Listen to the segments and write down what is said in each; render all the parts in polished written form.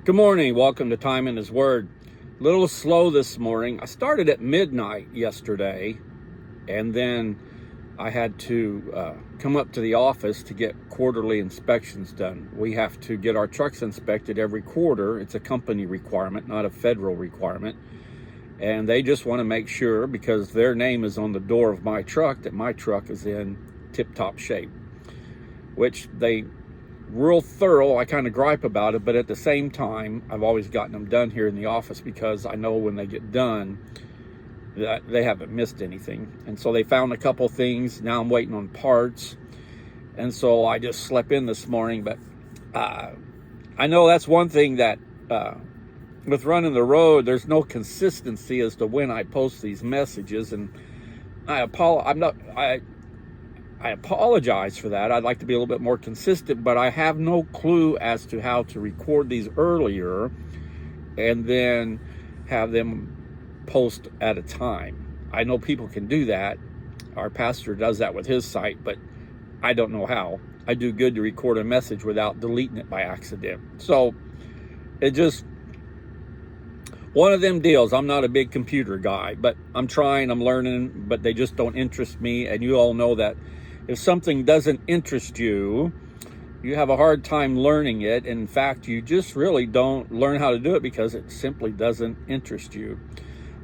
Good morning. Welcome to Time in His Word. A little slow this morning. I started at midnight yesterday, and then I had to come up to the office to get quarterly inspections done. We have to get our trucks inspected every quarter. It's a company requirement, not a federal requirement. And they just want to make sure, because their name is on the door of my truck, that my truck is in tip-top shape, which they real thorough. I kind of gripe about it, but at the same time, I've always gotten them done here in the office because I know when they get done that they haven't missed anything. And so they found a couple things. Now I'm waiting on parts, and so I just slept in this morning. But I know that's one thing that with running the road, there's no consistency as to when I post these messages, and I apologize for that. I'd like to be a little bit more consistent, but I have no clue as to how to record these earlier and then have them post at a time. I know people can do that. Our pastor does that with his site, but I don't know how. I do good to record a message without deleting it by accident. So it just one of them deals. I'm not a big computer guy, but I'm trying, I'm learning, but they just don't interest me. And you all know that if something doesn't interest you, you have a hard time learning it. In fact, you just really don't learn how to do it because it simply doesn't interest you.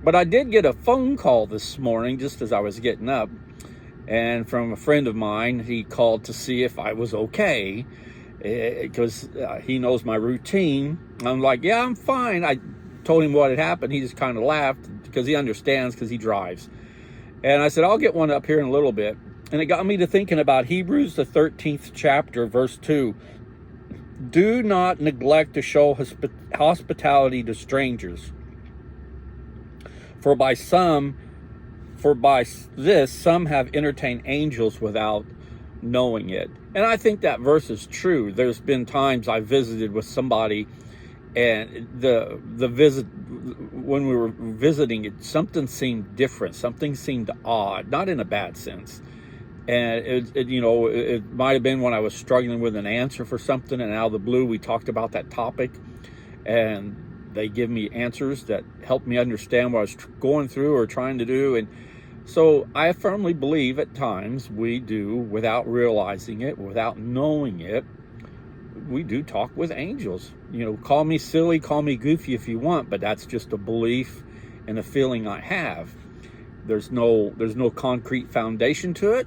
But I did get a phone call this morning just as I was getting up, and from a friend of mine. He called to see if I was okay, because he knows my routine. I'm like, yeah, I'm fine. I told him what had happened. He just kind of laughed because he understands, because he drives. And I said, I'll get one up here in a little bit. And it got me to thinking about Hebrews, the 13th chapter, verse 2. Do not neglect to show hospitality to strangers, for by this some have entertained angels without knowing it. And I think that verse is true. There's been times I visited with somebody, and the visit, when we were visiting, something seemed different. Something seemed odd, not in a bad sense. And it might have been when I was struggling with an answer for something, and out of the blue we talked about that topic, and they give me answers that help me understand what I was going through or trying to do. And so I firmly believe at times we do, without realizing it, without knowing it, we do talk with angels. Call me silly, call me goofy if you want, but that's just a belief and a feeling I have. There's no concrete foundation to it.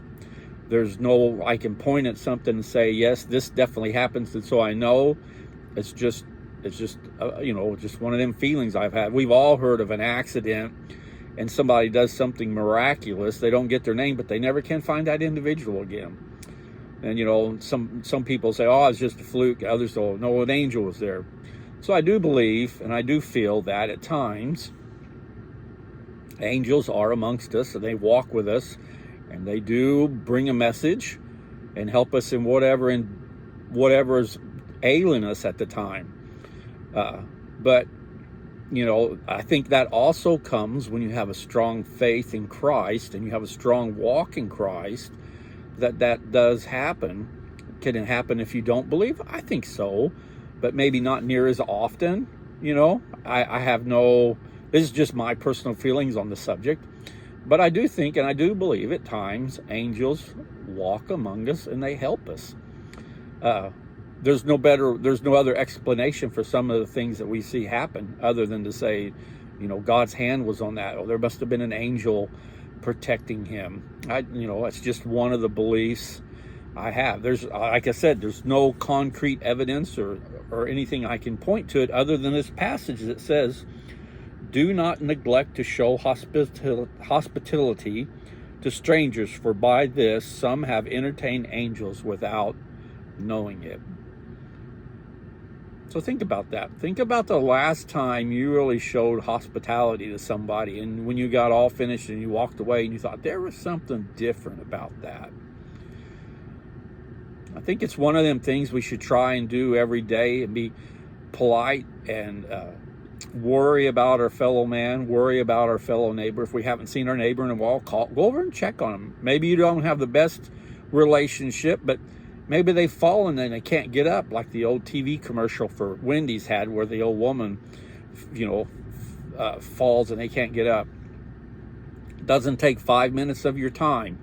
There's no, I can point at something and say, yes, this definitely happens, and so I know. It's just just one of them feelings I've had. We've all heard of an accident and somebody does something miraculous. They don't get their name, but they never can find that individual again. And some people say, oh, it's just a fluke. Others say, no, an angel was there. So I do believe, and I do feel that at times angels are amongst us, and they walk with us, and they do bring a message and help us in whatever is ailing us at the time. But I think that also comes when you have a strong faith in Christ and you have a strong walk in Christ, that does happen. Can it happen if you don't believe? I think so, but maybe not near as often. I have no, this is just my personal feelings on the subject, but I do think, and I do believe at times, angels walk among us and they help us. There's no other explanation for some of the things that we see happen other than to say, God's hand was on that, or there must have been an angel protecting him. It's just one of the beliefs I have. There's, like I said, there's no concrete evidence or anything I can point to it other than this passage that says, do not neglect to show hospitality to strangers, for by this some have entertained angels without knowing it. So think about that. Think about the last time you really showed hospitality to somebody, and when you got all finished and you walked away and you thought there was something different about that. I think it's one of them things we should try and do every day, and be polite and worry about our fellow man, worry about our fellow neighbor. If we haven't seen our neighbor in a while, go over and check on them. Maybe you don't have the best relationship, but Maybe they've fallen and they can't get up, like the old TV commercial for Wendy's had, where the old woman, falls and they can't get up. It doesn't take 5 minutes of your time,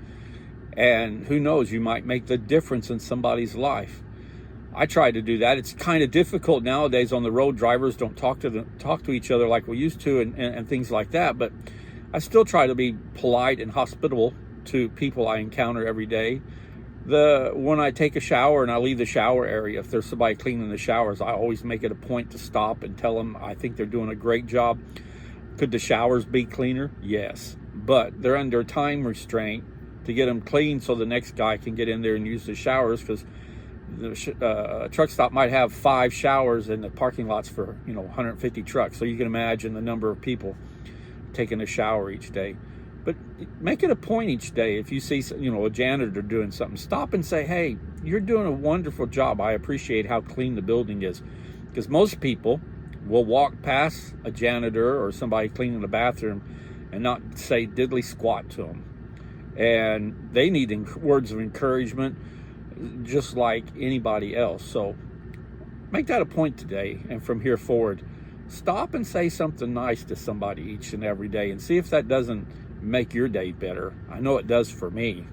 and who knows, you might make the difference in somebody's life. I try to do that. It's kind of difficult nowadays on the road. Drivers don't talk to each other like we used to, and things like that. But I still try to be polite and hospitable to people I encounter every day. When I take a shower and I leave the shower area, if there's somebody cleaning the showers, I always make it a point to stop and tell them I think they're doing a great job. Could the showers be cleaner? Yes, but they're under time restraint to get them clean so the next guy can get in there and use the showers, because the truck stop might have 5 showers in the parking lots for 150 trucks. So you can imagine the number of people taking a shower each day. But make it a point each day, if you see a janitor doing something, stop and say, hey, you're doing a wonderful job. I appreciate how clean the building is. Because most people will walk past a janitor or somebody cleaning the bathroom and not say diddly squat to them. And they need words of encouragement just like anybody else. So make that a point today, and from here forward, stop and say something nice to somebody each and every day, and see if that doesn't make your day better. I know it does for me.